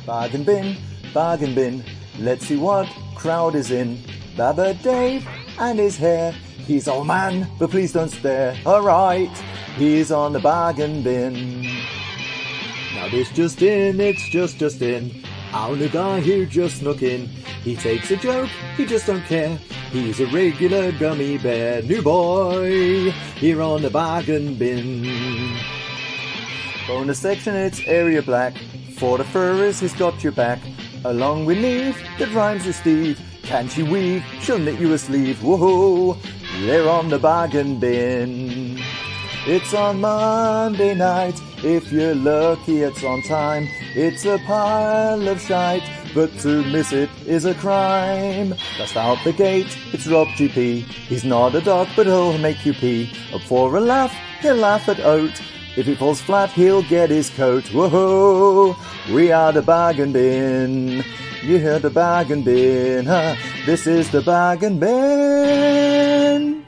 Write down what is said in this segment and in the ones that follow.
Bargain bin, let's see what crowd is in. Baba Dave and his hair. He's old man, but please don't stare. Alright, he's on the bargain bin. Now this just in, it's just in. Our new guy who just snuck in. He takes a joke, he just don't care. He's a regular gummy bear. New boy, here on the bargain bin. Bonus section, it's area black. For the furries, he's got your back. Along with Neve, that rhymes with Steve. Can she weave? She'll knit you a sleeve. Whoa, they're on the bargain bin. It's on Monday night. If you're lucky, it's on time. It's a pile of shite, but to miss it is a crime. Just out the gate, it's Rob GP. He's not a dog, but he'll make you pee. Up for a laugh, he'll laugh at oat. If he falls flat, he'll get his coat. Whoa, we are the bargain bin. You hear the bargain bin, huh? This is the bargain bin.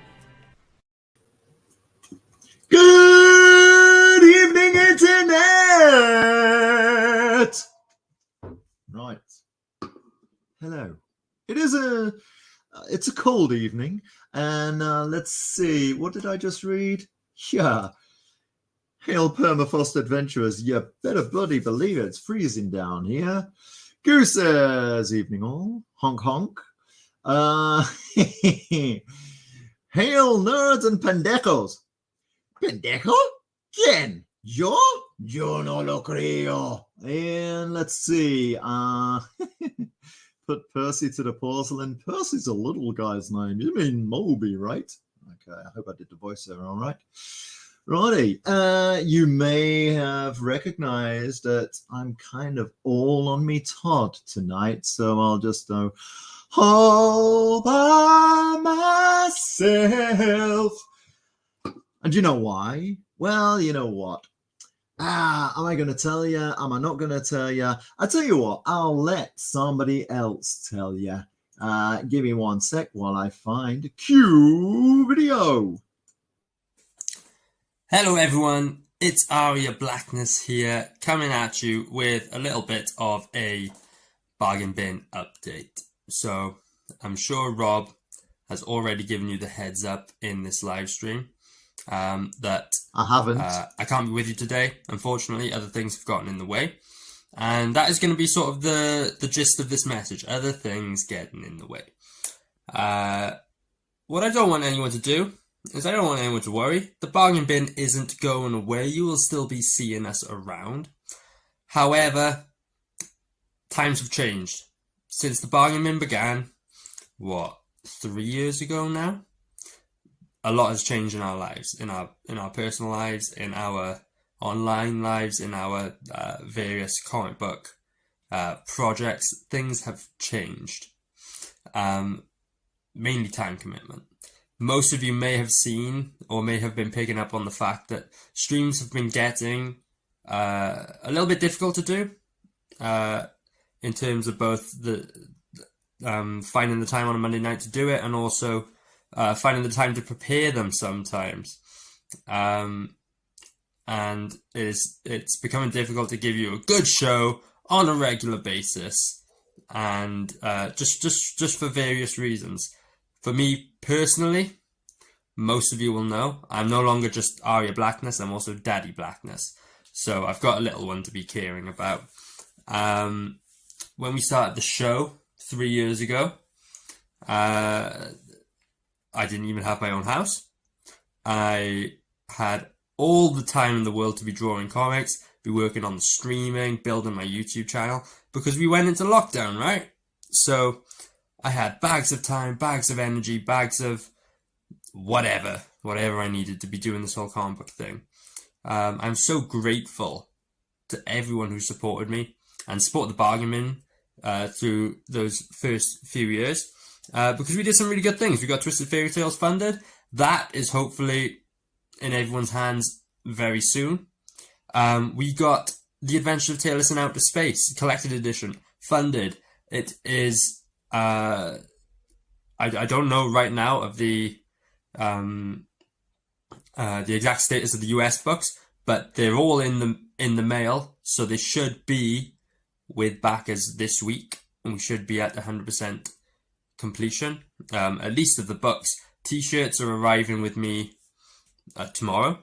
Good evening, Internet! Right. Hello. It's a cold evening, and let's see, what did I just read? Yeah. Hail Permafrost Adventurers, you better bloody believe it, it's freezing down here. Goose says, evening all, honk honk. Hail nerds and pendejos. ¿Pendejo? ¿Quién? ¿Yo? Yo no lo creo. And let's see. Put Percy to the porcelain. Percy's a little guy's name. You mean Moby, right? Okay, I hope I did the voice there all right. Righty. You may have recognized that I'm kind of all on me Todd tonight, so I'll just go all by myself. And you know why? Well, you know what? Am I going to tell you? Am I not going to tell you? I tell you what, I'll let somebody else tell you. Give me one sec while I find cue video. Hello everyone, it's Aria Blackness here, coming at you with a little bit of a bargain bin update. So, I'm sure Rob has already given you the heads up in this live stream. That I haven't. I can't be with you today. Unfortunately, other things have gotten in the way. And that is going to be sort of the gist of this message. Other things getting in the way. What I don't want anyone to do is I don't want anyone to worry. The bargain bin isn't going away. You will still be seeing us around. However, times have changed. Since the bargain bin began, 3 years ago now? A lot has changed in our lives, in our personal lives, in our online lives, in our various comic book projects. Things have changed. Mainly time commitment. Most of you may have seen or may have been picking up on the fact that streams have been getting a little bit difficult to do in terms of both the finding the time on a Monday night to do it and also finding the time to prepare them sometimes. And it's becoming difficult to give you a good show on a regular basis, and just for various reasons. For me personally, most of you will know, I'm no longer just Aria Blackness, I'm also Daddy Blackness. So I've got a little one to be caring about. When we started the show 3 years ago, I didn't even have my own house. I had all the time in the world to be drawing comics, be working on the streaming, building my YouTube channel, because we went into lockdown, right? So I had bags of time, bags of energy, bags of whatever I needed to be doing this whole comic book thing. I'm so grateful to everyone who supported me and supported the bargain bin through those first few years. Because we did some really good things. We got Twisted Fairy Tales funded. That is hopefully in everyone's hands very soon. We got The Adventure of Taylor in Outer Space, collected edition, funded. It is, I don't know right now of the exact status of the US books, but they're all in the mail, so they should be with backers this week, and we should be at 100% completion, at least of the books. T-shirts are arriving with me tomorrow,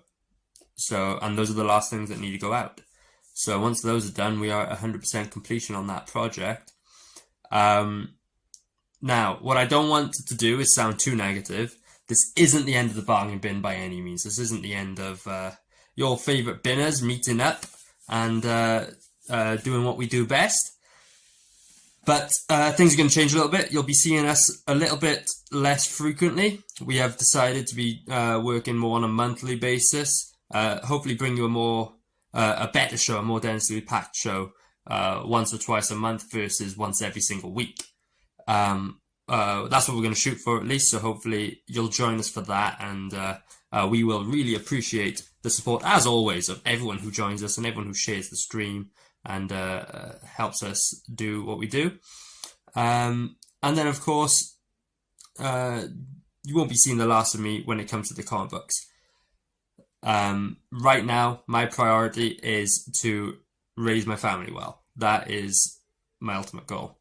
and those are the last things that need to go out. So once those are done, we are at 100% completion on that project. Now, what I don't want to do is sound too negative. This isn't the end of the bargain bin by any means. This isn't the end of your favourite binners meeting up and doing what we do best. But things are going to change a little bit. You'll be seeing us a little bit less frequently. We have decided to be working more on a monthly basis. Hopefully bring you a better show, a more densely packed show once or twice a month versus once every single week. That's what we're going to shoot for at least, so hopefully you'll join us for that, and we will really appreciate the support, as always, of everyone who joins us and everyone who shares the stream and helps us do what we do. And then, of course, you won't be seeing the last of me when it comes to the comic books. Right now, my priority is to raise my family well. That is my ultimate goal.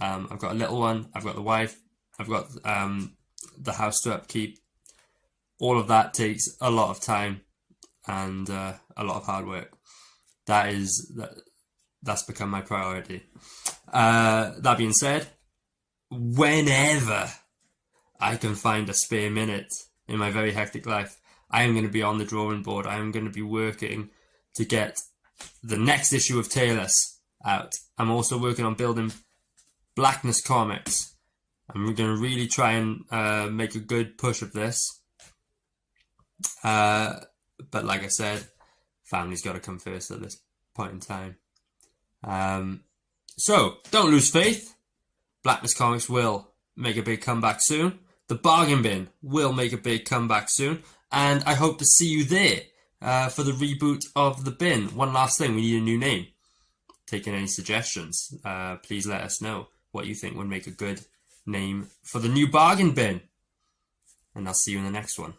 I've got a little one, I've got the wife, I've got the house to upkeep. All of that takes a lot of time and a lot of hard work. That's become my priority. That being said, whenever I can find a spare minute in my very hectic life, I am going to be on the drawing board. I am going to be working to get the next issue of Taylor's out. I'm also working on building Blackness Comics, and we're going to really try and make a good push of this. But like I said, family's got to come first at this point in time. So don't lose faith. Blackness Comics will make a big comeback soon. The Bargain Bin will make a big comeback soon, and I hope to see you there for the reboot of the bin. One last thing, we need a new name. Taking any suggestions, please let us know what you think would make a good name for the new Bargain Bin. And I'll see you in the next one.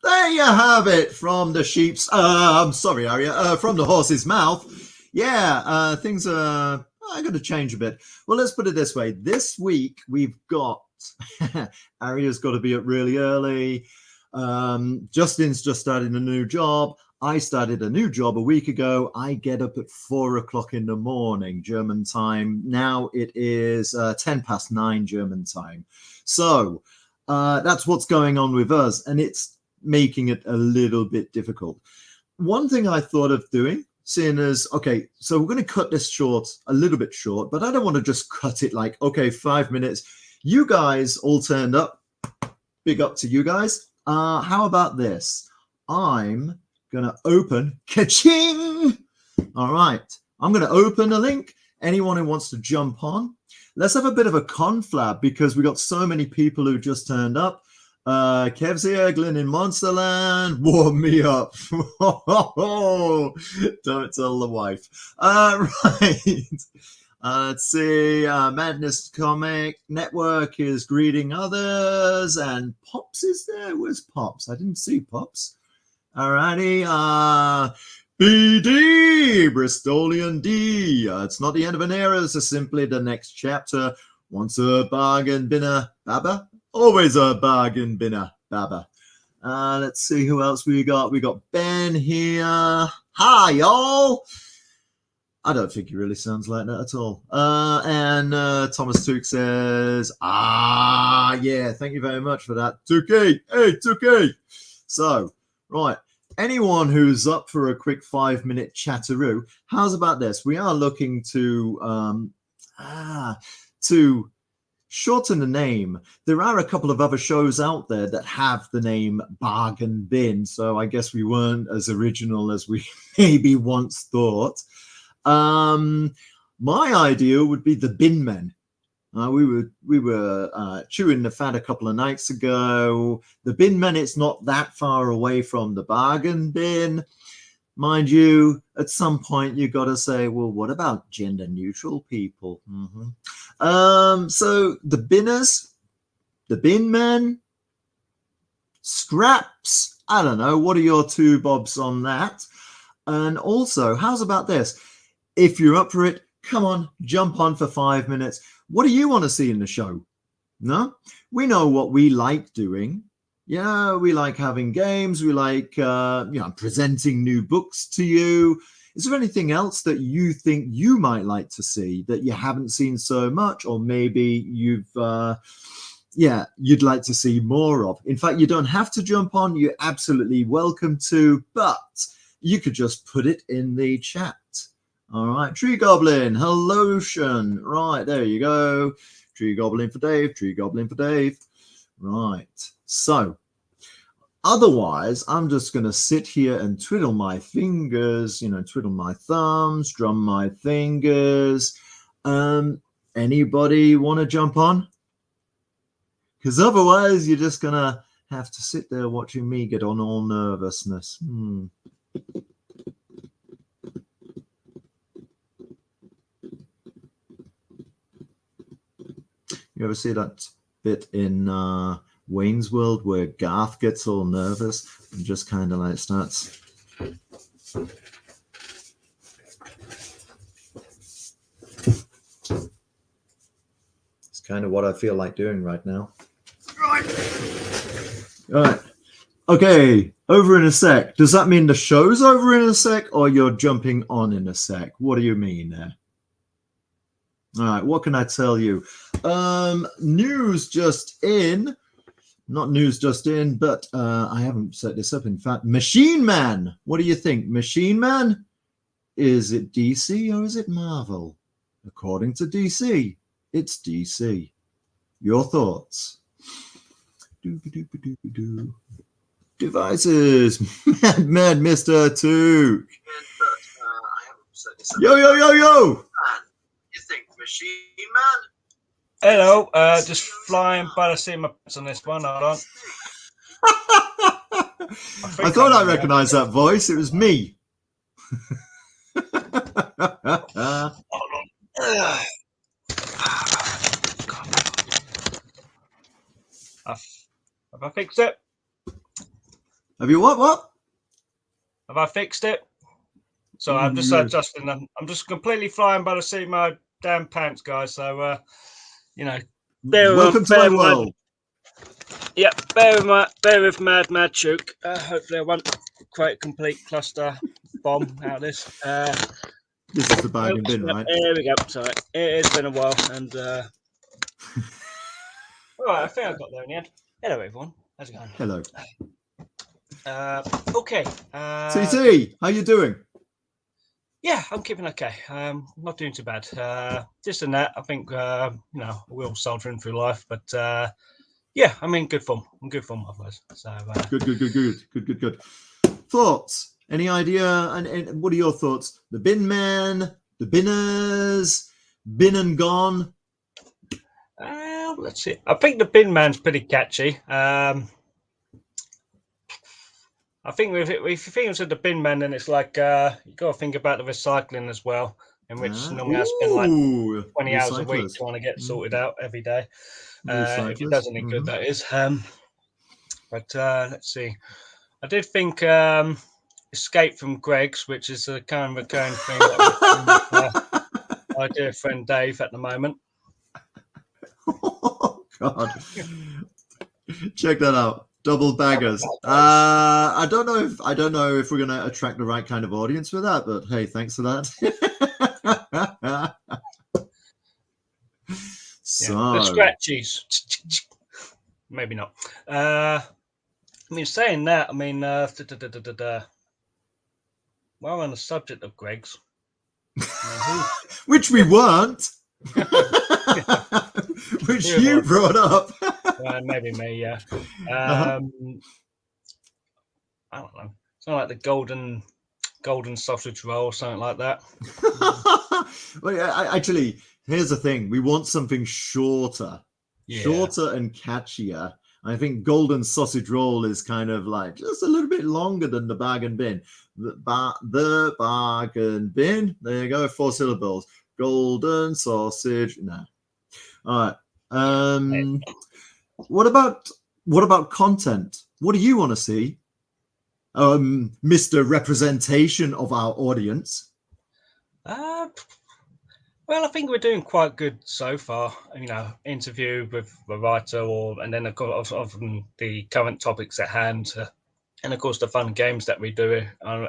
There you have it, from the sheep's, I'm sorry, Arya, from the horse's mouth. Yeah, things are going to change a bit. Well, let's put it this way. This week we've got, Arya's got to be up really early. Justin's just started a new job. I started a new job a week ago. I get up at 4 o'clock in the morning, German time. Now it is 9:10 German time. So that's what's going on with us, and it's making it a little bit difficult. One thing I thought of doing, seeing as, okay, so we're going to cut this short, a little bit short, but I don't want to just cut it like, okay, 5 minutes. You guys all turned up. Big up to you guys. How about this? I'm going to open, ka-ching! All right, I'm going to open a link. Anyone who wants to jump on, let's have a bit of a conflab because we got so many people who just turned up. Kev's here, Glenn in Monsterland, warm me up. Don't tell the wife. Right. Let's see. Madness Comic Network is greeting others, and Pops is there. Where's Pops? I didn't see Pops. Alrighty. BD, Bristolian D. It's not the end of an era. It's simply the next chapter. Once a bargain binner, Baba. Always a bargain binner, Baba. Let's see who else we got. We got Ben here. Hi, y'all. I don't think he really sounds like that at all. And Thomas Took says, yeah, thank you very much for that. 2K, hey, 2K. So, right. Anyone who's up for a quick 5-minute chatteroo, how's about this? We are looking to shorten the name. There are a couple of other shows out there that have the name Bargain Bin, so I guess we weren't as original as we maybe once thought. My idea would be the Bin Men. We were chewing the fat a couple of nights ago. The Bin Men, it's not that far away from the Bargain Bin. Mind you, at some point you got to say, well, what about gender neutral people? So the Binners, the Bin Men, Scraps, I don't know. What are your two bobs on that? And also, how's about this? if you're up for it, come on, jump on for 5 minutes. What do you want to see in the show? No, we know what we like doing. Yeah, we like having games. We like, presenting new books to you. Is there anything else that you think you might like to see that you haven't seen so much, or maybe you'd like to see more of? In fact, you don't have to jump on. You're absolutely welcome to, but you could just put it in the chat. All right, Tree Goblin, hello, Sean. Right, there you go. Tree Goblin for Dave, Tree Goblin for Dave. Right, so otherwise, I'm just going to sit here and twiddle my fingers, twiddle my thumbs, drum my fingers. Anybody want to jump on? Because otherwise, you're just going to have to sit there watching me get on all nervousness. You ever see that bit in Wayne's World where Garth gets all nervous and just kind of like starts? It's kind of what I feel like doing right now. All right. Okay, over in a sec. Does that mean the show's over in a sec, or you're jumping on in a sec? What do you mean there? All right, what can I tell you? News just in. Not news just in, but I haven't set this up. In fact, Machine Man. What do you think? Machine Man? Is it DC or is it Marvel? According to DC, it's DC. Your thoughts? Devices. Mad Mr. Took. Yo, yo, yo, yo. You think Machine Man? Hello, just flying by the seat of my pants on this one. Hold on. I thought I recognised that voice. It was me. Have I fixed it? Have you what? Have I fixed it? So I'm just adjusting them. I'm just completely flying by the seat of my damn pants, guys. So, welcome to my world. Yeah, bear with Mad Chook. Hopefully I won't create a complete cluster bomb out of this. This is the bag and bin, right? There we go. Sorry, it's been a while, and all right, I think I got there in the end. Hello, everyone. How's it going? Hello. Okay. TT, how you doing? Yeah, I'm keeping okay. Not doing too bad. Just in that, I think we're all soldiering through life, but yeah, I'm in good form. I'm good form otherwise. So Good. Thoughts? Any idea? And what are your thoughts? The Bin Man, the Binners, Bin and Gone. Let's see. I think the Bin Man's pretty catchy. I think if you think of the Bin Man, then it's like you got to think about the recycling as well, in which normally I spend like 20 hours a week trying to get sorted out every day. If it does any good, that is. But let's see. I did think Escape from Greg's, which is a kind of recurring thing that my dear friend Dave at the moment. Oh God! Check that out. Double baggers. I don't know if we're gonna attract the right kind of audience for that, but hey, thanks for that. So the scratchies, maybe not. I mean, saying that, I mean, while we're on the subject of Greg's, which we weren't, which you brought up. Maybe me, yeah. I don't know. Something like the golden sausage roll or something like that. Well, actually, here's the thing: we want something shorter and catchier. I think golden sausage roll is kind of like just a little bit longer than the bag and bin. The bag and bin. There you go. 4 syllables. Golden sausage. No. All right. What about content? What do you want to see? Mr. Representation of our audience. Well, I think we're doing quite good so far. Interview with the writer, and then of course often the current topics at hand, and of course the fun games that we do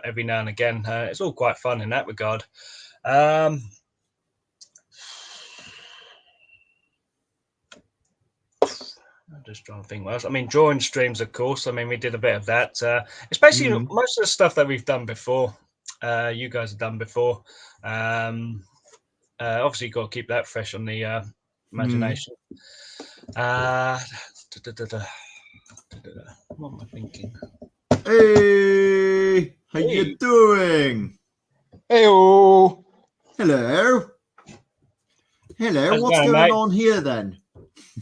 every now and again. It's all quite fun in that regard. I'm just trying to think what else. I mean, drawing streams, of course. I mean, we did a bit of that, especially most of the stuff that we've done before. You guys have done before. Obviously, you've got to keep that fresh on the imagination. What am I thinking? Hey, how you doing? Hey-o. Hello. How's What's going, going mate? on here then?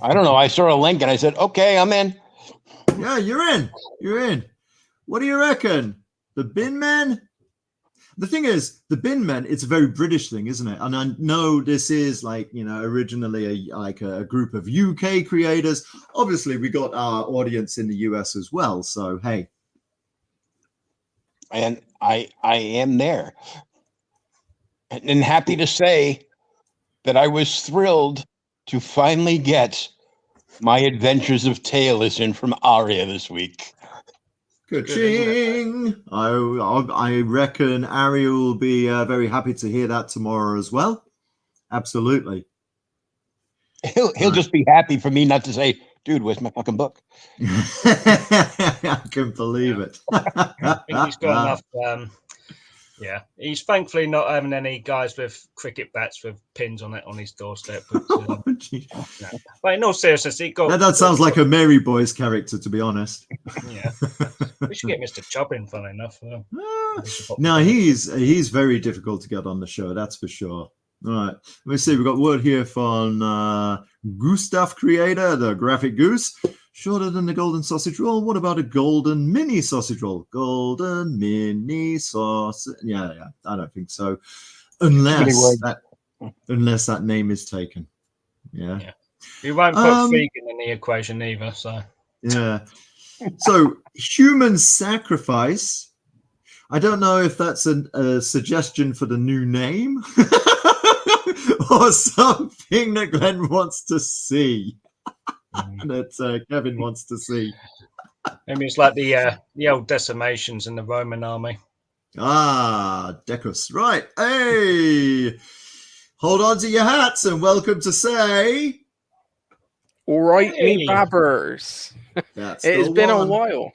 I don't know. I saw a link and I said, okay, I'm in. Yeah, you're in. What do you reckon? The bin man? The thing is, the bin man, it's a very British thing, isn't it? And I know this is originally a group of UK creators. Obviously, we got our audience in the US as well. So, hey. And I am there. And happy to say that I was thrilled to finally get my Adventures of Taylors in from Aria this week. Ka-ching! I reckon Ari will be very happy to hear that tomorrow as well. Absolutely. He'll just be happy for me not to say, dude, where's my fucking book? I can believe it. I think he's got enough. He's thankfully not having any guys with cricket bats with pins on it on his doorstep. But in all seriousness, that sounds like a Mary Boys character, to be honest. Yeah, we should get Mr. Chubbin, funny enough. No, he's very difficult to get on the show, that's for sure. All right, let me see. We've got word here from Gustav Creator, the graphic goose. Shorter than the golden sausage roll. What about a golden mini sausage roll? Golden mini sausage. Yeah. I don't think so, unless that name is taken. Yeah. You won't put vegan in the equation either. So yeah. So human sacrifice. I don't know if that's a suggestion for the new name or something that Glenn wants to see. That Kevin wants to see. Maybe it's like the old decimations in the Roman army. Decus. Right. Hey, hold on to your hats and welcome to say. All right, me babbers. It's been a while.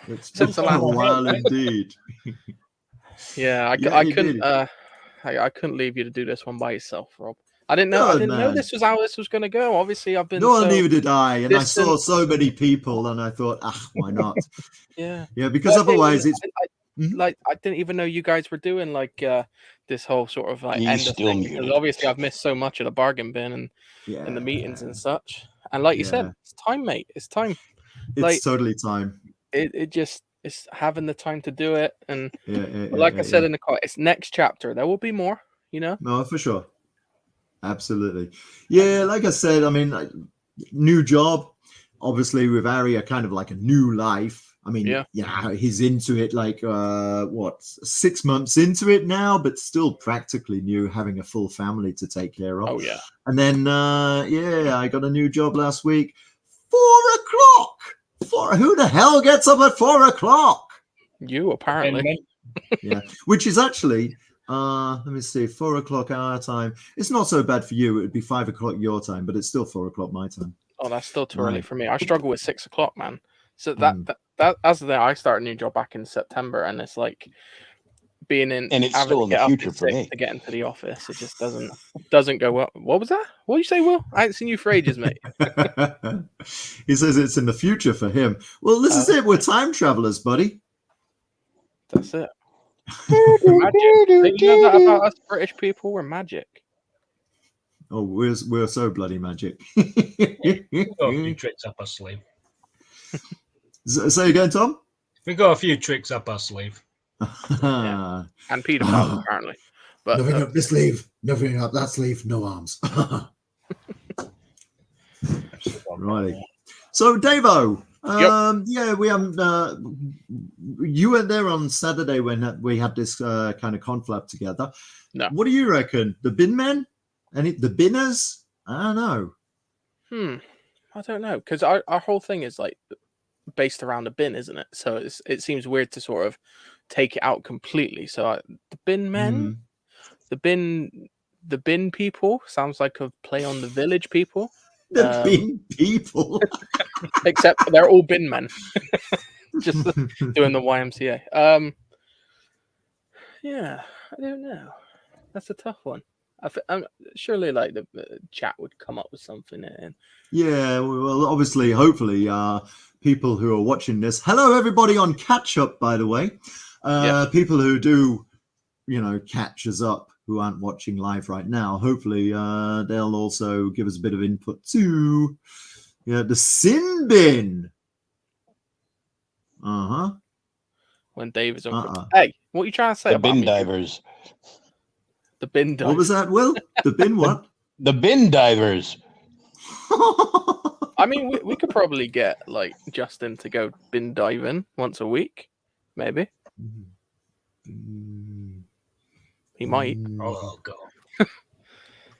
It's been a while indeed. Yeah, I couldn't leave you to do this one by yourself, Rob. I didn't know this was how this was going to go. Obviously, I've been. Neither did I, and distant. I saw so many people, and I thought, why not? Yeah, because otherwise, it's I didn't even know you guys were doing this whole sort of end of thing. Because obviously, I've missed so much of the bargain bin and the meetings and such. And like you said, it's time, mate. It's time. It's totally time. It's having the time to do it, and I said in the call, it's next chapter. There will be more. No, for sure. Absolutely. Yeah, like I said, I mean, new job, obviously with Aria, kind of like a new life. I mean, he's into it 6 months into it now, but still practically new, having a full family to take care of. Oh, yeah. And then, I got a new job last week. 4 o'clock. Who the hell gets up at 4 o'clock? You, apparently. Yeah, which is actually... let me see, 4 o'clock our time. It's not so bad for you. It would be 5 o'clock your time, but it's still 4 o'clock my time. Oh, that's still too early for me. I struggle with 6 o'clock, man. So I started a new job back in September, and it's like being in, and it's still in the future for me to get into the office. It just doesn't go well. What was that? What did you say, Will? I ain't seen you for ages, mate. He says it's in the future for him. Well, this is it. We're time travelers, buddy. That's it. Magic. You know that about us British people? We're magic. Oh, we're so bloody magic. We've got a few tricks up our sleeve. Say again, Tom? We've got a few tricks up our sleeve. And Peter Pan, apparently. But nothing up this sleeve, nothing up that sleeve, no arms. Right. So, Davo, Yeah, we haven't. You were there on Saturday when we had this kind of conflab together. No. What do you reckon? The bin men? The binners? I don't know. I don't know, because our whole thing is like based around a bin, isn't it? So it seems weird to sort of take it out completely. So the bin men, the bin people sounds like a play on the village people. The bin people, except they're all bin men, just doing the YMCA. Yeah, I don't know. That's a tough one. I'm surely like the chat would come up with something. Yeah, well, obviously, hopefully, people who are watching this. Hello, everybody on catch up, by the way. People who do, catch us up, who aren't watching live right now. Hopefully, they'll also give us a bit of input too. Yeah, the sin bin. When Dave is on. Hey, what are you trying to say the about bin me? divers? The bin divers. What was that, Will? The bin what? The bin divers. I mean, we could probably get like Justin to go bin diving once a week, maybe. He might. Oh god.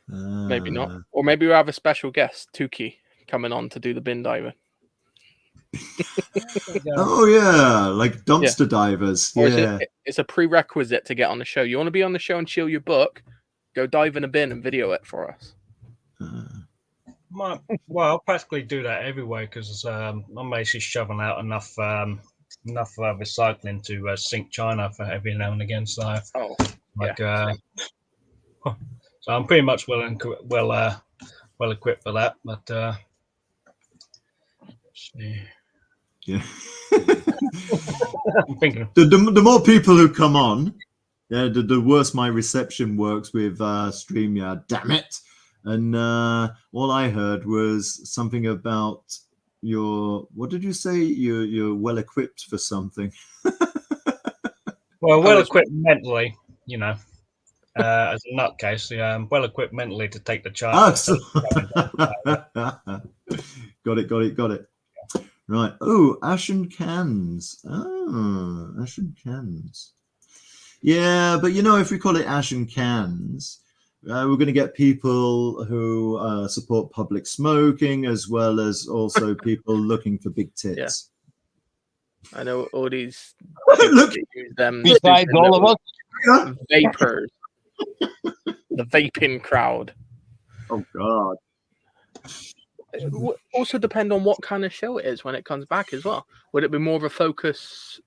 Maybe not. Or maybe we'll have a special guest, Tuki, coming on to do the bin diving. Oh yeah, like dumpster divers. Yeah, it's a prerequisite to get on the show. You want to be on the show and chill your book? Go dive in a bin and video it for us. Well, I'll practically do that everywhere because I'm basically shoving out enough recycling to sink China for every now and again. So, so I'm pretty much well equipped for that. But yeah, I'm thinking the more people who come on, the worse my reception works with StreamYard. Damn it! And all I heard was something about what did you say? You're well equipped for something. Well equipped mentally, as a nutcase. Yeah, I'm well equipped mentally to take the charge. Got it. Right. Oh, ashen cans. Oh, ashen cans. Yeah, but if we call it ashen cans, we're going to get people who support public smoking, as well as also people looking for big tits. I know all these. Look, besides all of us, vapors, the vaping crowd. Oh God. It would also depend on what kind of show it is when it comes back as well. Would it be more of a focus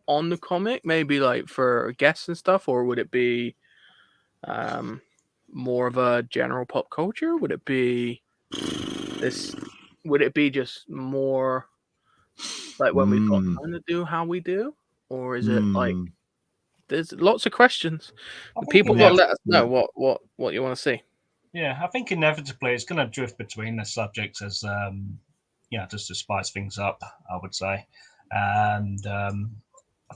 on the comic, maybe like for guests and stuff, or would it be more of a general pop culture? Would it be this? Would it be just more like when we've got time to do how we do, or is it like there's lots of questions? People got to let us know what you want to see. Yeah, I think inevitably it's going to drift between the subjects as just to spice things up, I would say. And I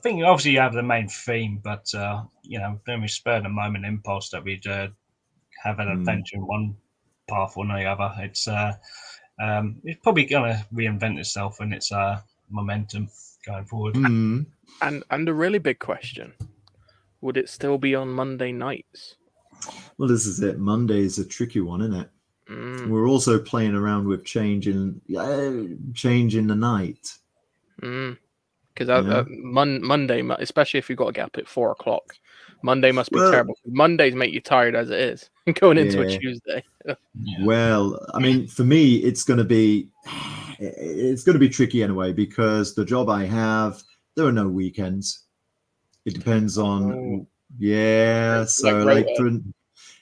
think obviously you have the main theme, but then we spur the moment impulse that we'd have an adventure in one path or the other. It's probably going to reinvent itself in its momentum going forward. And a really big question: would it still be on Monday nights? Well, this is it. Monday is a tricky one, isn't it? We're also playing around with changing the night. Because Monday, especially if you've got to get up at 4:00, Monday must be terrible. Mondays make you tired as it is going into a Tuesday. Well, I mean, for me, it's going to be tricky anyway, because the job I have, there are no weekends. It depends on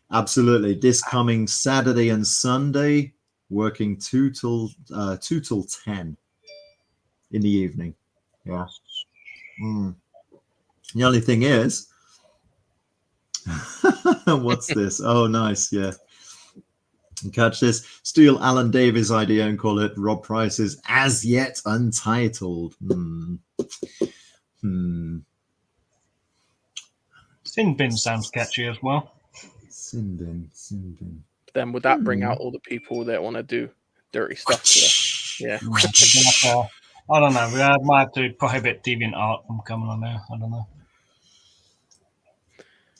absolutely, this coming Saturday and Sunday, working 2 till 10 in the evening. Yeah. The only thing is, what's this? Oh, nice. Yeah. Catch this. Steal Alan Davies' idea and call it Rob Price's As Yet Untitled. Sin bin sounds catchy as well. Sin bin. Then would that bring out all the people that want to do dirty stuff? Yeah. I don't know. We might have to prohibit deviant art from coming on there. I don't know.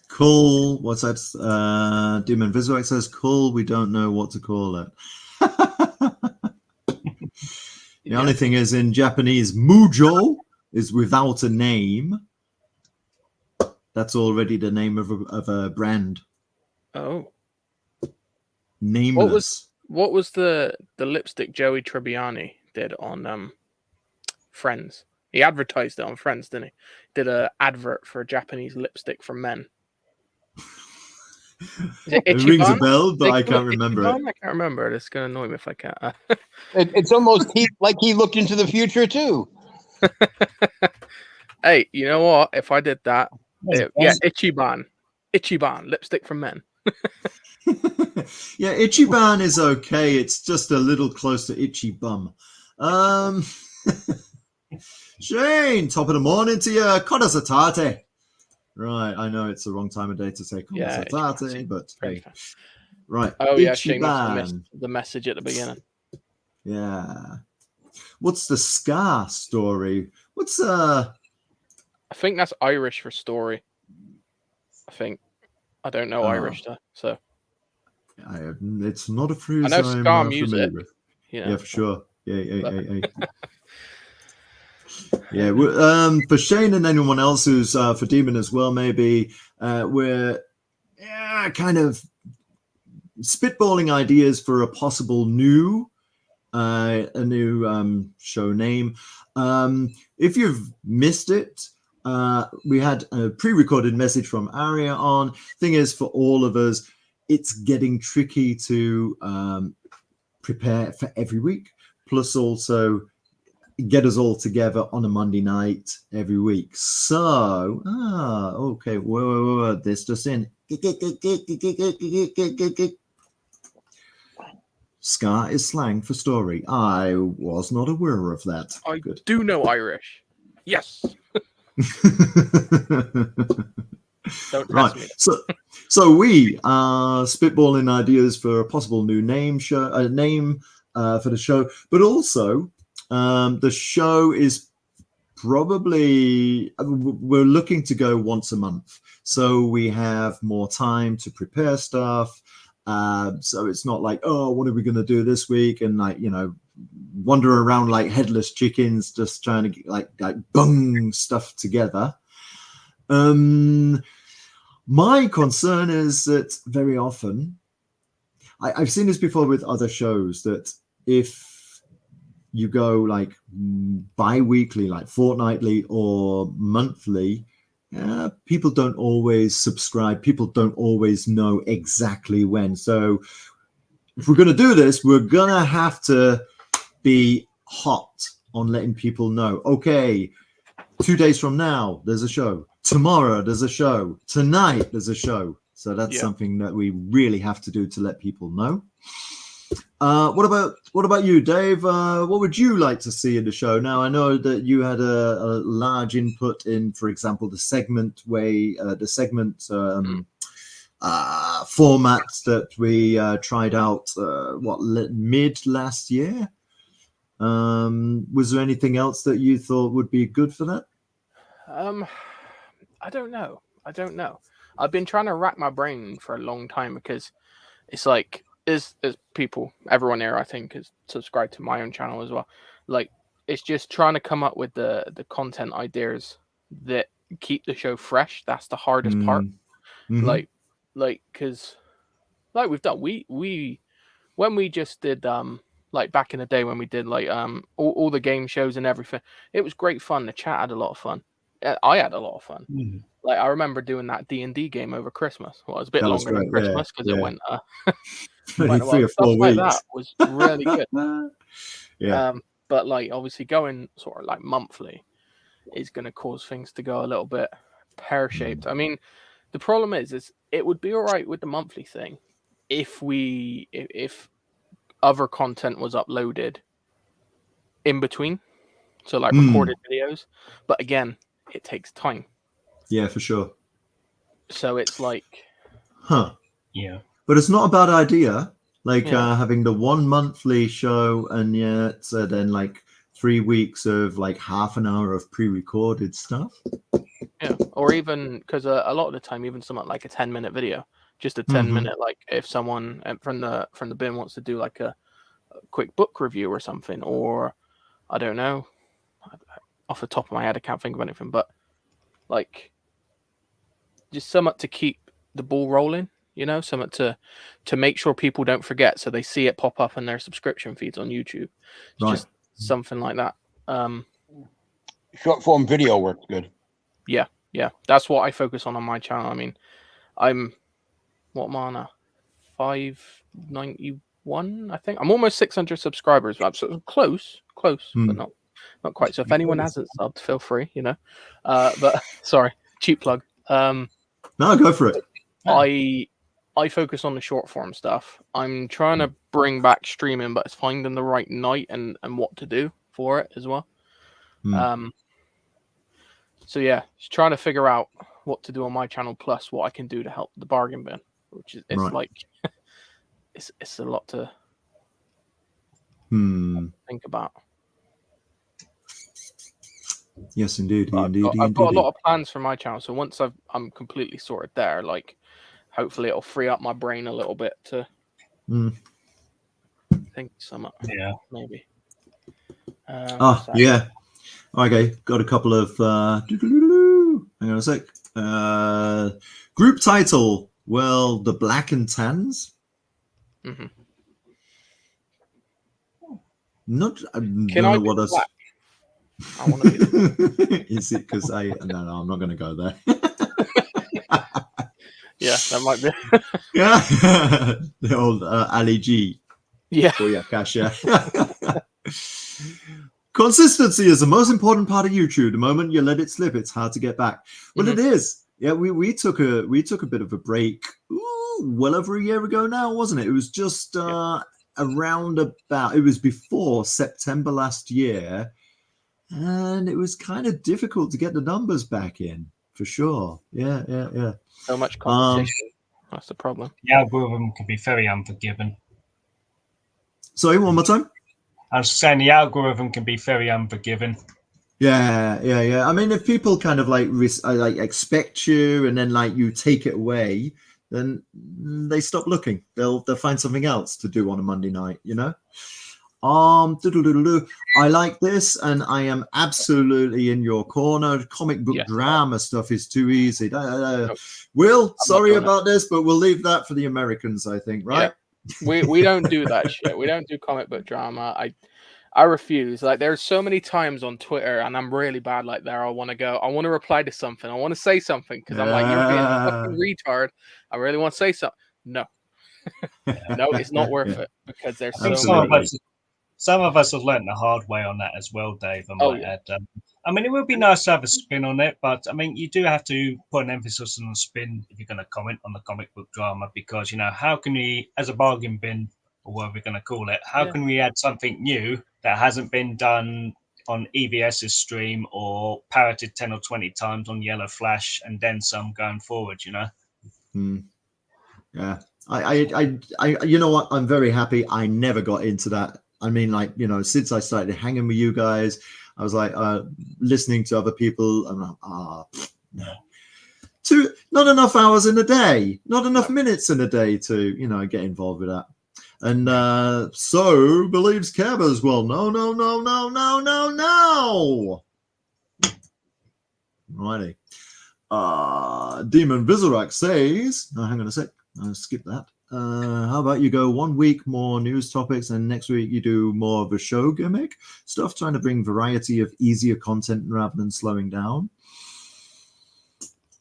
Cool. What's that? Demon Visual says, cool. We don't know what to call it. The only thing is, in Japanese, Mujo is without a name. That's already the name of a brand. Oh. Nameless. What was the lipstick Joey Tribbiani did on Friends? He advertised it on Friends, didn't he? Did an advert for a Japanese lipstick for men. It rings a bell, but I can't remember it. I can't remember it. It's going to annoy me if I can't. It's almost like he looked into the future too. Hey, you know what? If I did that, Ichiban lipstick for men. Yeah, Ichiban is okay. It's just a little close to Itchy Bum. Shane, top of the morning to you. Kodasatate. Right, I know it's the wrong time of day to say Kodasatate, but hey. Right. Oh, yeah, Shane must have missed the message at the beginning. Yeah. What's the Scar story? What's I think that's Irish for story. I think. I don't know Irish though, so. It's not a phrase I know Scar music. With. Yeah. Yeah, for sure. Yeah. Yeah, for Shane and anyone else who's for Demon as well, maybe we're kind of spitballing ideas for a possible new show name. If you've missed it, we had a pre-recorded message from Aria on. Thing is, for all of us, it's getting tricky to prepare for every week, plus also get us all together on a Monday night every week. So, okay, whoa, this just in. Scar is slang for story. I was not aware of that. I do know Irish. Yes. Don't right. me. So we are spitballing ideas for a possible new name for the show, but also the show is probably, we're looking to go once a month, so we have more time to prepare stuff. So it's not like, oh, what are we going to do this week? And wander around like headless chickens, just trying to get, like bung stuff together. My concern is that very often, I've seen this before with other shows, that if you go like bi-weekly, like fortnightly or monthly, people don't always subscribe. People don't always know exactly when. So if we're going to do this, we're going to have to be hot on letting people know, okay, 2 days from now, there's a show. Tomorrow, there's a show. Tonight, there's a show. So that's something that we really have to do to let people know. What about you, Dave? What would you like to see in the show? Now, I know that you had a large input in, for example, the segment formats that we tried out mid last year. Was there anything else that you thought would be good for that? I don't know. I've been trying to rack my brain for a long time, because it's like, as people, everyone here, I think, is subscribed to my own channel as well. Like, it's just trying to come up with the content ideas that keep the show fresh. That's the hardest part. Mm-hmm. Like, because like we've done, we when we just did like back in the day when we did like all the game shows and everything, it was great fun. The chat had a lot of fun. I had a lot of fun. Mm-hmm. Like, I remember doing that D&D game over Christmas. Well, it was a bit longer than Christmas, because it went 3 or 4 stuff weeks. Like that was really good. Yeah. But like, obviously going sort of like monthly is going to cause things to go a little bit pear-shaped. I mean, the problem is it would be all right with the monthly thing if other content was uploaded in between, so like recorded videos. But again, it takes time. Yeah, for sure. So it's like, yeah. But it's not a bad idea, like having the one monthly show, and then like 3 weeks of like half an hour of pre-recorded stuff. Yeah, or even because a lot of the time, even something like a 10-minute video, just a 10-minute, like if someone from the bin wants to do like a quick book review or something, or I don't know, off the top of my head, I can't think of anything, but like just something to keep the ball rolling, something to make sure people don't forget, so they see it pop up in their subscription feeds on YouTube. It's just something like that. Short form video works good. Yeah, that's what I focus on my channel. I mean, I'm 591, I think. I'm almost 600 subscribers. I'm sort of close, but not quite. So if anyone hasn't subbed, feel free, but sorry, cheap plug. No, go for it. I focus on the short form stuff. I'm trying to bring back streaming, but it's finding the right night and what to do for it as well. So yeah, just trying to figure out what to do on my channel, plus what I can do to help the bargain bin, which is like it's a lot to think about. Yes, indeed. I've got a lot of plans for my channel. So once I'm completely sorted there, like hopefully it'll free up my brain a little bit to think some. Yeah, maybe. Yeah. Okay, got a couple of hang on a sec. Group title. Well, the Black and Tans. Not. I don't know what else. I want to be the Is it because no, I'm not going to go there. Yeah, that might be. Yeah, the old Ali G. Yeah. Oh yeah, cash. Yeah. Consistency is the most important part of YouTube. The moment you let it slip, it's hard to get back. Well, it is. Yeah, we took a bit of a break. Well over a year ago now, wasn't it? It was just around about. It was before September last year, and it was kind of difficult to get the numbers back in for sure. Yeah. So much competition. That's the problem. The algorithm can be very unforgiving. Sorry, one more time. I was saying the algorithm can be very unforgiving. Yeah. I mean, if people kind of like expect you and then like you take it away, then they stop looking. They'll find something else to do on a Monday night, I like this, and I am absolutely in your corner. Comic book drama stuff is too easy. Will, sorry about this, but we'll leave that for the Americans, I think, right? Yeah. We don't do that shit. We don't do comic book drama. I refuse. Like, there's so many times on Twitter, and I'm really bad like there. I want to reply to something. I want to say something because I'm like, you're being a fucking retard. I really want to say something. No, it's not worth it because there's so many. Some of us have learned the hard way on that as well, Dave. I might add. I mean, it would be nice to have a spin on it, but I mean, you do have to put an emphasis on the spin if you're going to comment on the comic book drama, because how can we, as a bargain bin, or what we're going to call it, how can we add something new that hasn't been done on EVS's stream or parroted 10 or 20 times on Yellow Flash and then some going forward? Yeah. I you know what? I'm very happy I never got into that. I mean, like, since I started hanging with you guys, I was like listening to other people. I'm like, no. Not enough hours in a day, not enough minutes in a day to, get involved with that. And so believes Kev as well. No. Righty. Demon Visorak says, hang on a sec. I'll skip that. How about you go 1 week more news topics and next week you do more of a show gimmick stuff, trying to bring variety of easier content rather than slowing down?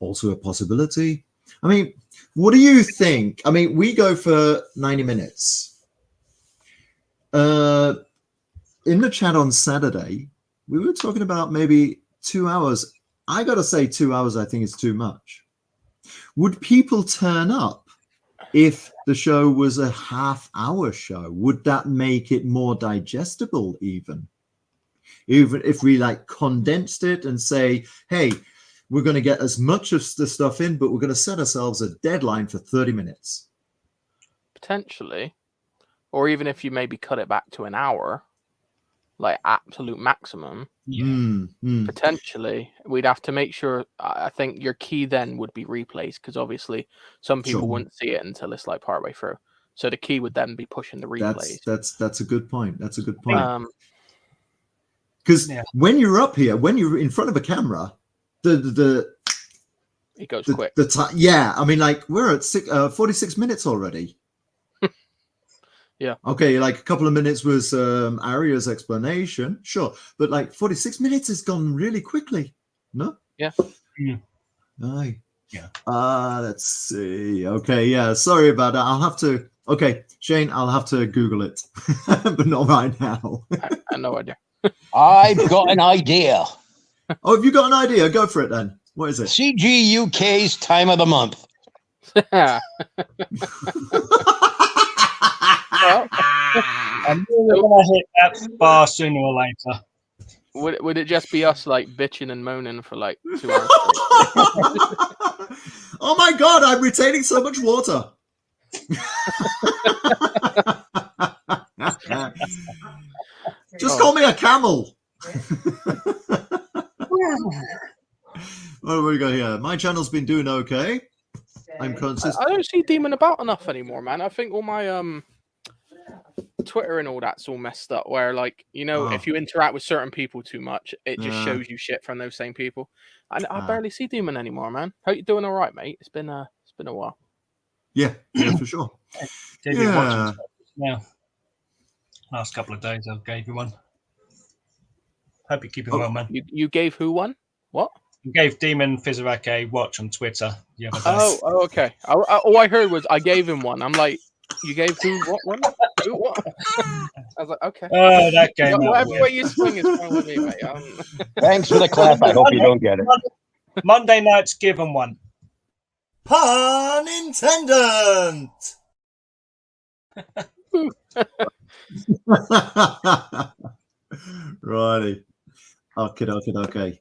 Also a possibility. I mean, what do you think? I mean, we go for 90 minutes. In the chat on Saturday, we were talking about maybe 2 hours. I got to say 2 hours, I think is too much. Would people turn up if the show was a half-hour show? Would that make it more digestible even if we like condensed it and say, hey, we're going to get as much of the stuff in, but we're going to set ourselves a deadline for 30 minutes? Potentially. Or even if you maybe cut it back to an hour, like absolute maximum, potentially we'd have to make sure. I think your key then would be replays, because obviously some people wouldn't see it until it's like partway through. So the key would then be pushing the replays. That's a good point. That's a good point. Because when you're up here, when you're in front of a camera, it goes quick. I mean, like we're at 46 minutes already. Yeah. Okay, like a couple of minutes was Arya's explanation, sure, but like 46 minutes has gone really quickly. No. Yeah. Aye. Yeah. Let's see. Okay, yeah. Sorry about that. I'll have to. Okay, Shane, I'll have to Google it, but not right now. I no idea. I've got an idea. Oh, have you got an idea? Go for it then. What is it? CG UK's time of the month. Well, I'm really gonna hit that bar sooner or later. Would it just be us like bitching and moaning for like 2 hours? Oh my god, I'm retaining so much water. Just call me a camel. What have we got here? My channel's been doing okay. I'm consistent. I don't see Demon about enough anymore, man. I think all my Twitter and all that's all messed up. Where like if you interact with certain people too much, it just shows you shit from those same people. And I barely see Demon anymore, man. Hope you're doing all right, mate. It's been a while. Yeah, for sure. Yeah. Last couple of days, I gave you one. Hope you're keeping well, man. You gave who one? What? You gave Demon Fizarak a watch on Twitter the other day. Oh, okay. All I heard was I gave him one. I'm like, you gave who what one? Who what? I was like, okay. Oh, that game. Whatever way you swing is fine with me, mate. Thanks for the clap. I hope you don't get it. Monday night's given one. Pun intended. Righty. Okay.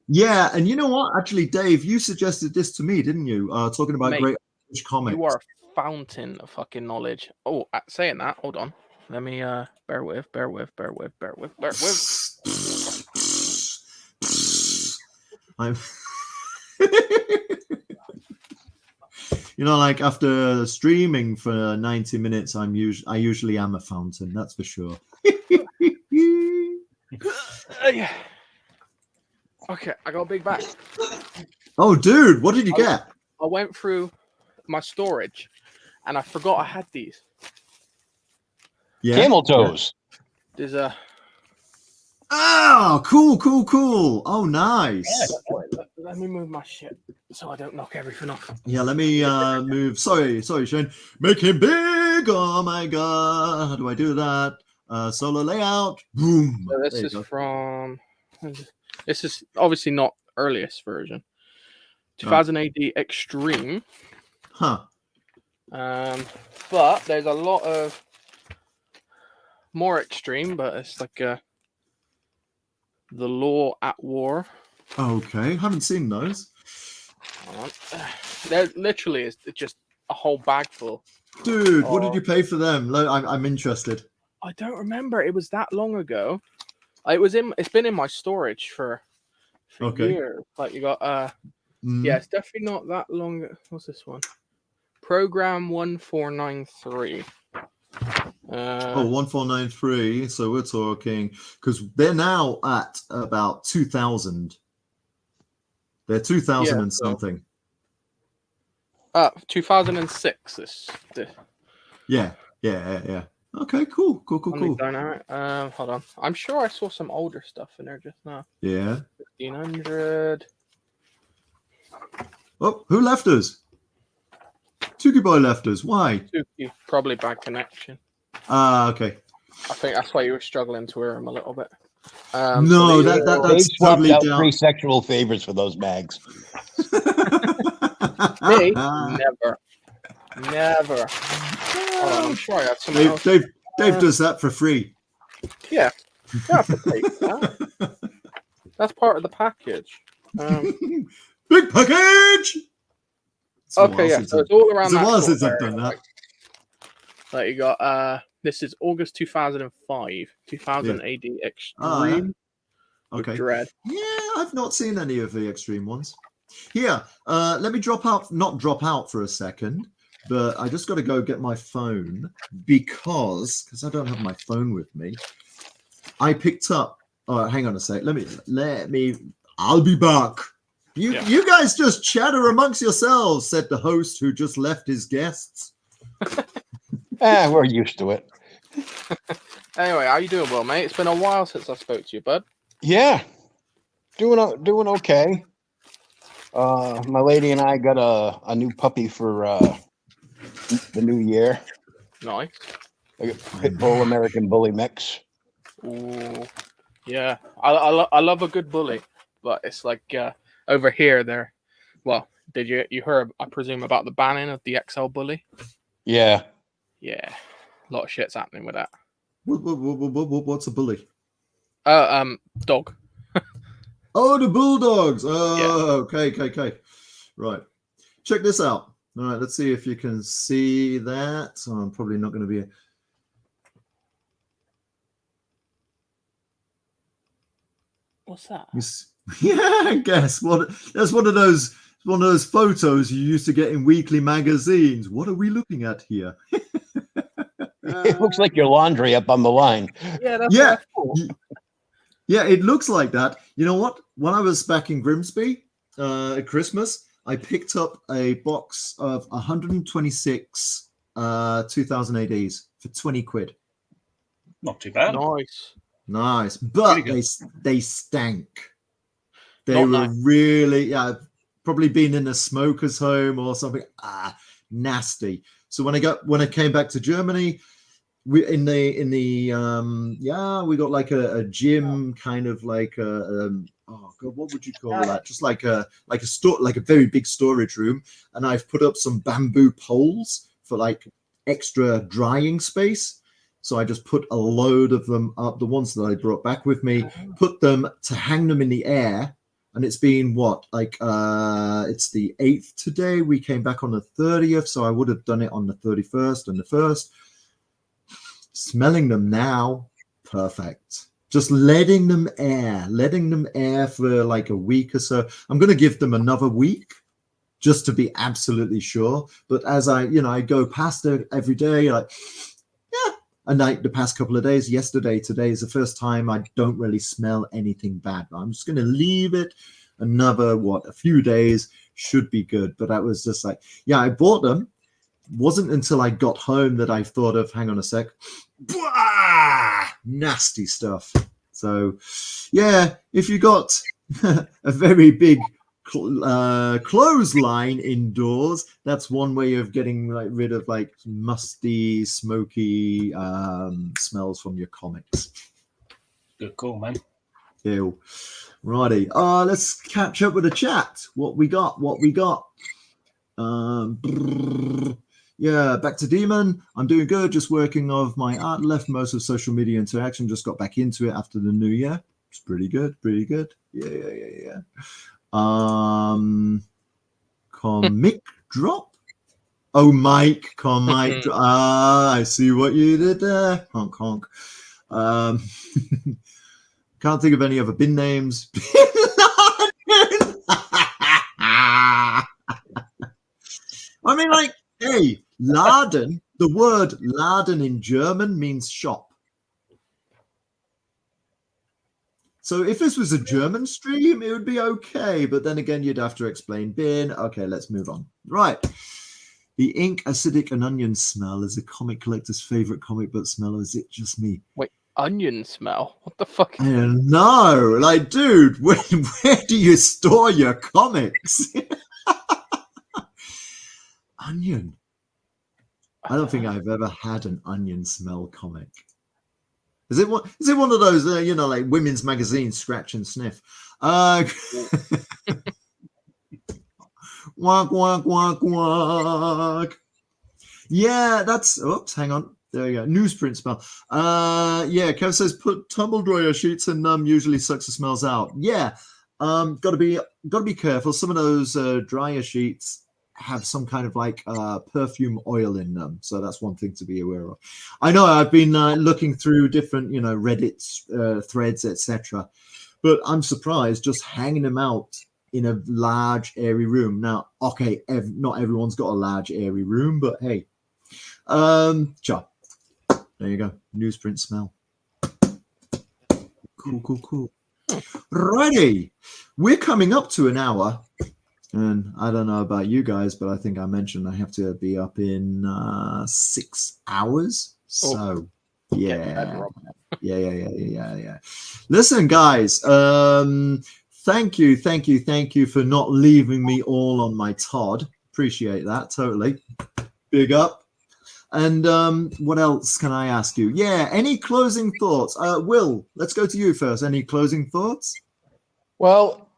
Yeah, and you know what? Actually, Dave, you suggested this to me, didn't you? Talking about great comics. You are a fountain of fucking knowledge. Oh, saying that, hold on. Let me bear with. I'm like after streaming for 90 minutes, I usually am a fountain, that's for sure. Yeah. Okay, I got a big bag. Oh, dude, what did you get? I went through my storage, and I forgot I had these. Yeah. Camel toes. There's a. Oh, cool. Oh, nice. Yeah, let me move my shit so I don't knock everything off. Yeah, let me move. Sorry, Shane. Make him big. Oh my god. How do I do that? Solo layout. Boom. So this is from. This is obviously not earliest version. 2000 AD Extreme. Huh. But there's a lot of more extreme, but it's like the Law at War. Okay, haven't seen those. There literally is just a whole bag full. Dude, what did you pay for them? I'm interested. I don't remember. It was that long ago. It's been in my storage for years. Like you got yeah, it's definitely not that long. What's this one? Program 1493. 1493. So we're talking because they're now at about 2000. They're 2000 and something. 2006. This. Yeah. Okay, cool. Hold on. I'm sure I saw some older stuff in there just now. Yeah. 1500. Oh, who left us? Tuki Boy left us. Why? Tuki, probably bad connection. Okay. I think that's why you were struggling to hear him a little bit. No, that's probably out 3 sexual favors for those mags. Me? Never. I'm sure I have some. Dave does that for free. Yeah, you have to pay for that. That's part of the package. Big package. Okay, yeah. So it's all around. It was since I've done that. Like you got This is August 2005, 2000 AD Extreme. Oh, yeah. Okay. Dread. Yeah, I've not seen any of the Extreme ones. Here, let me not drop out for a second, but I just got to go get my phone because I don't have my phone with me. I picked up. Oh, hang on a sec. Let me. I'll be back. You guys just chatter amongst yourselves," said the host, who just left his guests. We're used to it. Anyway, how you doing, Will, mate? It's been a while since I spoke to you, bud. Yeah, doing okay. My lady and I got a new puppy for the new year. Nice. Like a pit bull American bully mix. Ooh, yeah. I love a good bully, but it's like over here they're. Well, did you heard? I presume about the banning of the XL bully. Yeah. Yeah, a lot of shit's happening with that. What's a bully? Dog. Oh, the bulldogs. Oh, Yeah. Okay. Right. Check this out. All right, let's see if you can see that. Oh, I'm probably not going to be. What's that? Yeah, I guess. That's one of those photos you used to get in weekly magazines. What are we looking at here? It looks like your laundry up on the line. Yeah, that's cool. Yeah, it looks like that. You know what? When I was back in Grimsby at Christmas, I picked up a box of 126 2000 ADs for 20 quid. Not too bad. Nice. But they stank. They were really, probably been in a smoker's home or something. Nasty. So when I came back to Germany, we got like a gym, kind of like what would you call that? Just like a store, like a very big storage room. And I've put up some bamboo poles for like extra drying space. So I just put a load of them up, the ones that I brought back with me, put them to hang them in the air. And it's been it's the 8th today. We came back on the 30th, so I would have done it on the 31st and the 1st. Smelling them now, perfect. Just letting them air for like a week or so. I'm going to give them another week just to be absolutely sure. But as I go past it every day, and the past couple of days, today is the first time I don't really smell anything bad. I'm just going to leave it another, a few days, should be good. But I was just like, I bought them. Wasn't until I got home that I thought of, hang on a sec, nasty stuff. So, if you got a very big clothesline indoors, that's one way of getting rid of musty, smoky smells from your comics. Good call, man. Ew. Righty. Let's catch up with the chat. What we got? Back to Demon. I'm doing good. Just working off my art. Left most of social media interaction. Just got back into it after the new year. It's pretty good. Yeah. Comic drop. Oh, Mike. Comic. I see what you did there. Honk honk. Can't think of any other bin names. I mean, hey, Laden. The word Laden in German means shop. So if this was a German stream, it would be okay. But then again, you'd have to explain bin. Okay, let's move on. Right. The ink, acidic, and onion smell is a comic collector's favorite comic book smell, or is it just me? Wait, onion smell? What the fuck? I don't know. Dude, where do you store your comics? Onion. I don't think I've ever had an onion smell comic. Is it one of those, like women's magazines, scratch and sniff? Wonk, wonk, wonk, wonk. Yeah, that's, oops, hang on. There you go. Newsprint smell. Kev says put tumble dryer sheets in them, usually sucks the smells out. Yeah. Gotta be careful. Some of those dryer sheets, have some kind of like perfume oil in them. So that's one thing to be aware of. I know I've been looking through different, Reddit threads, etc. But I'm surprised just hanging them out in a large, airy room. Now, okay, not everyone's got a large, airy room, but hey. Sure. There you go. Newsprint smell. Cool. Righty. We're coming up to an hour. And I don't know about you guys, but I think I mentioned I have to be up in 6 hours. So, yeah. Listen, guys, thank you for not leaving me all on my Todd. Appreciate that, totally. Big up. And what else can I ask you? Yeah, any closing thoughts? Will, let's go to you first. Any closing thoughts? Well,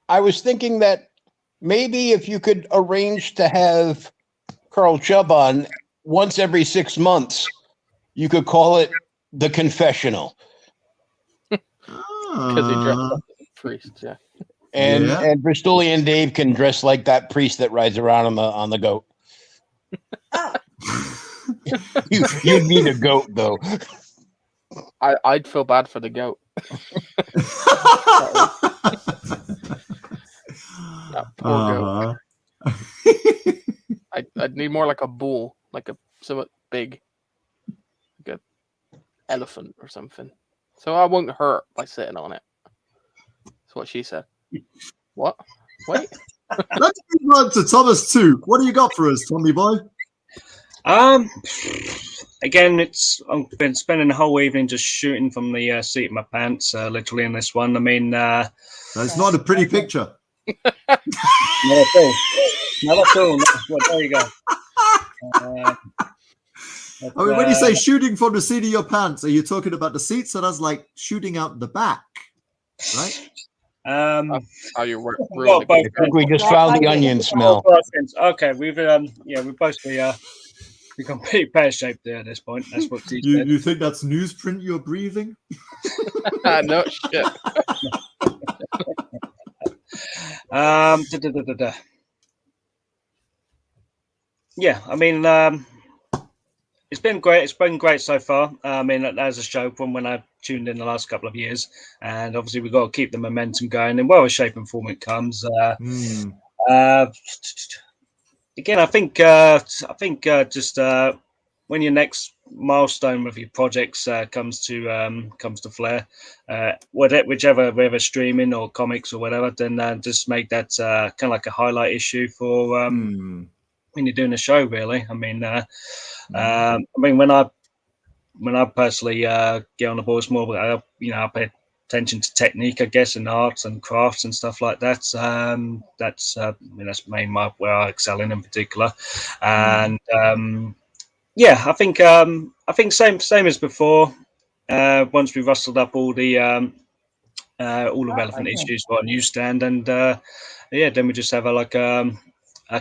I was thinking that maybe if you could arrange to have Carl Chubb on once every 6 months, you could call it The Confessional. Because he dressed up as a priest, yeah. And Bristolian Dave can dress like that priest that rides around on the goat. You'd need a goat, though. I'd feel bad for the goat. That poor goat. I'd need more like a bull, like a somewhat big, like a elephant or something. So I won't hurt by sitting on it. That's what she said. What? Wait. Let's move on to Thomas too. What do you got for us, Tommy boy? Again, I've been spending the whole evening just shooting from the seat of my pants, literally in this one. I mean, that's not a pretty picture. Not at all. Well, there you go. I mean, when you say shooting from the seat of your pants, are you talking about the seat? So that's like shooting out the back, right? How you work? I think we just found the onion smell. Okay, we've basically become pretty pear-shaped there at this point. That's what you think that's newsprint you're breathing? No shit. Yeah, I mean, it's been great. It's been great so far. I mean, as a show from when I tuned in the last couple of years, and obviously we've got to keep the momentum going in whatever shape and form it comes. Again, I think just when your next milestone with your projects comes to flare, whether streaming or comics or whatever, then just make that kind of like a highlight issue for when you're doing a show. Really, I mean, when I personally get on the board, it's more I pay attention to technique, I guess, and arts and crafts and stuff like that. That's mainly where I excel in particular. And yeah, I think same as before. Once we rustled up all the relevant issues for our newsstand, and then we just have a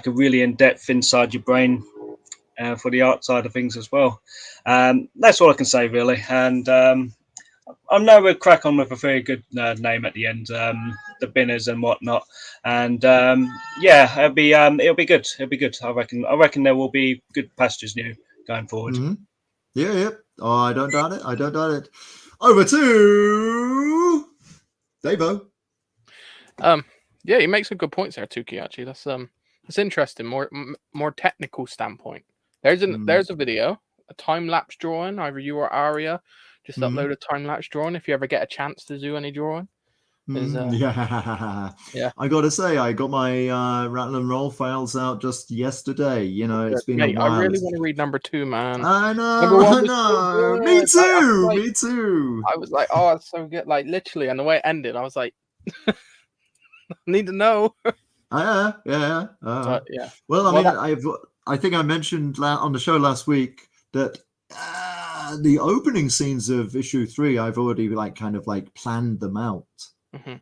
really in-depth inside your brain for the art side of things as well. That's all I can say really. And I know we'll crack on with a very good name at the end, the Binners and whatnot. And it'll be good. It'll be good. I reckon there will be good pastures new going forward. Yeah. Oh, I don't doubt it. Over to Davo. Yeah, he makes some good points there, Tuki. Actually, that's interesting. More technical standpoint. There's a video, a time lapse drawing. Either you or Aria just upload a time lapse drawing if you ever get a chance to do any drawing. Yeah. I gotta say, I got my Rattle and Roll files out just yesterday. It's been a while. I really want to read number 2, man. I know. So me too. I was like, oh, it's so good. Like literally, and the way it ended, I was like, I need to know. Yeah. Yeah. Well, I think I mentioned on the show last week that the opening scenes of issue 3, I've already kind of planned them out. Mm-hmm.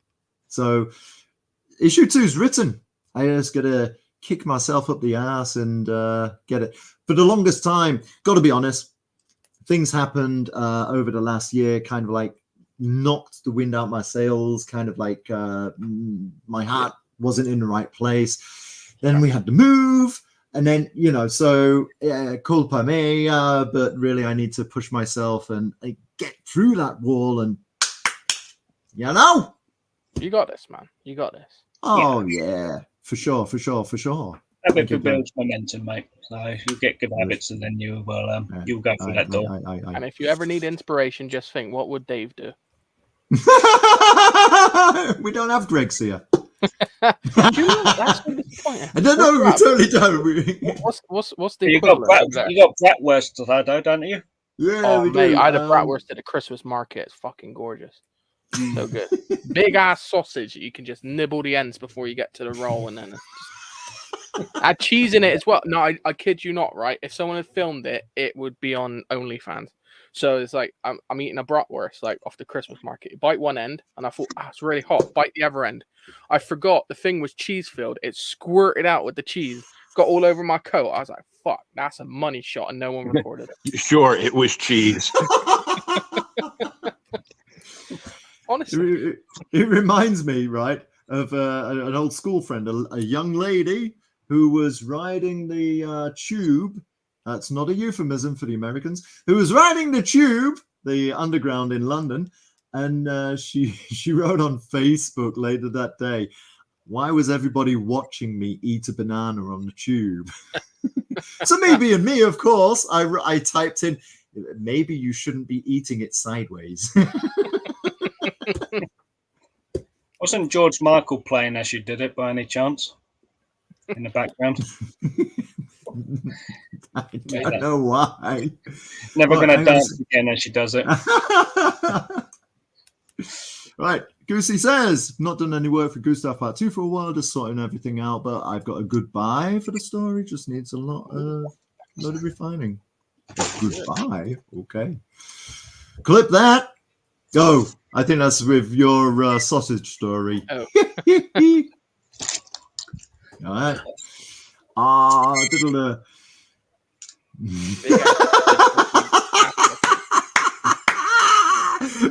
So issue 2 is written. I just gotta kick myself up the ass and get it. For the longest time, gotta be honest, things happened over the last year, kind of knocked the wind out my sails, kind of my heart wasn't in the right place. Then we had to move. And then, so culpa me, but really I need to push myself and get through that wall and, You got this, man. You got this. Oh, yeah. For sure. Habit builds momentum, mate. So if you get good habits and then you'll go through that door. And if you ever need inspiration, just think, what would Dave do? We don't have Greg's here. That's the point. I don't know. We totally don't. What's the you got bratwurst today, though, don't you? Yeah, we mate, do. I had a bratwurst at a Christmas market. It's fucking gorgeous. So good. Big ass sausage. You can just nibble the ends before you get to the roll, and then add cheese in it as well. No, I kid you not. Right? If someone had filmed it, it would be on OnlyFans. So it's like I'm eating a bratwurst like off the Christmas market. You bite one end, and I thought, it's really hot. Bite the other end. I forgot the thing was cheese filled. It squirted out with the cheese, got all over my coat. I was like, fuck, that's a money shot, and no one recorded it. Sure, it was cheese. Honestly, it reminds me, right, of an old school friend, a young lady who was riding the tube. That's not a euphemism for the Americans. Who was riding the tube, the underground in London, and she wrote on Facebook later that day, "Why was everybody watching me eat a banana on the tube?" So me being me, of course, I typed in, "Maybe you shouldn't be eating it sideways." Wasn't George Michael playing as you did it by any chance in the background? I don't know why. Never going to dance again as she does it. Right, Goosey says, not done any work for Gustav Part 2 for a while, just sorting everything out, but I've got a goodbye for the story, just needs a lot of refining. Goodbye? Okay. Clip that. Go. I think that's with your sausage story. Oh. All right.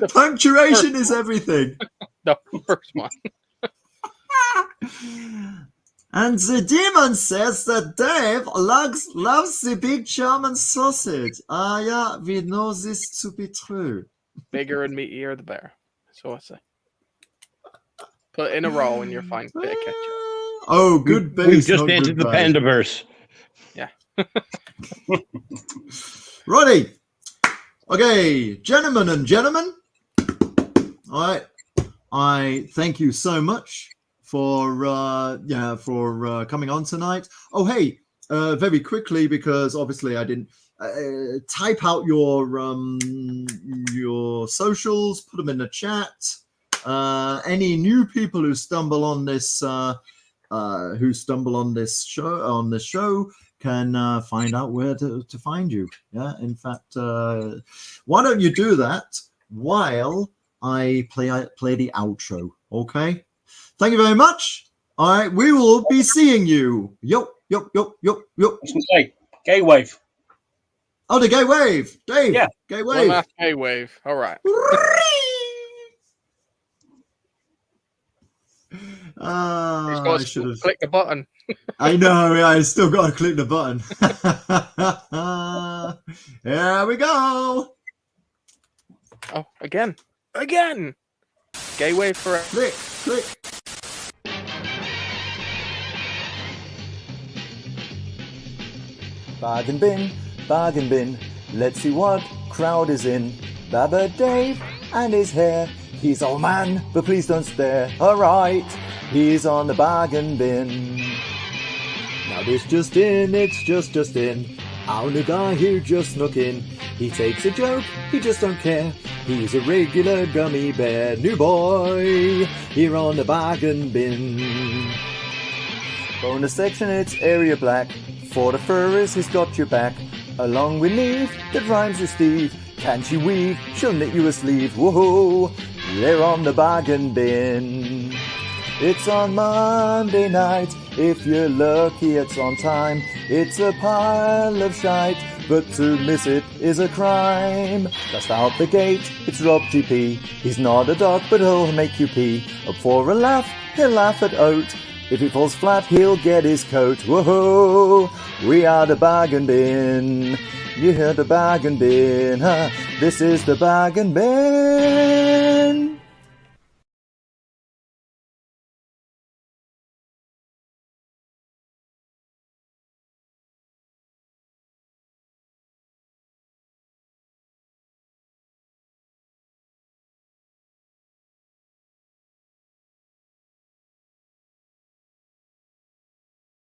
Punctuation is everything. The first one. And the demon says that Dave loves the big German sausage. Yeah, we know this to be true. Bigger and meatier, the better. So I say. Put it in a roll and you're fine. Bit of ketchup. Oh, good base. We just entered the Pandaverse. Yeah. Righty. Okay, gentlemen and gentlemen. All right. I thank you so much for coming on tonight. Oh, hey, very quickly, because obviously I didn't type out your socials, put them in the chat. Any new people who stumble on this show can find out where to find you. Yeah, in fact, why don't you do that while I play the outro? Okay. Thank you very much. All right, we will be seeing you. Yo. I was going to say, gay wave. Oh, the gay wave. Dave. Yeah. Gay wave. One last gay wave. All right. I should have clicked the button. I know. Yeah, I still got to click the button. Here we go. Oh, again. Gay wave for click. Bargain bin, let's see what crowd is in. Baba Dave and his hair. He's old man, but please don't stare. Alright, he's on the bargain bin. Now this just in, it's just in. Our new guy who just snuck in. He takes a joke, he just don't care. He's a regular gummy bear. New boy, here on the bargain bin. Bonus section, it's area black. For the furries, he's got your back. Along with Neve, that rhymes with Steve. Can she weave? She'll knit you a sleeve. Whoa, they're on the bargain bin. It's on Monday night. If you're lucky, it's on time. It's a pile of shite, but to miss it is a crime. Just out the gate, it's Rob GP. He's not a dog, but he'll make you pee. Up for a laugh, he'll laugh at oat. If he falls flat, he'll get his coat. Whoa, we are the bag and bin. You hear the bag and bin, huh? This is the bag and bin.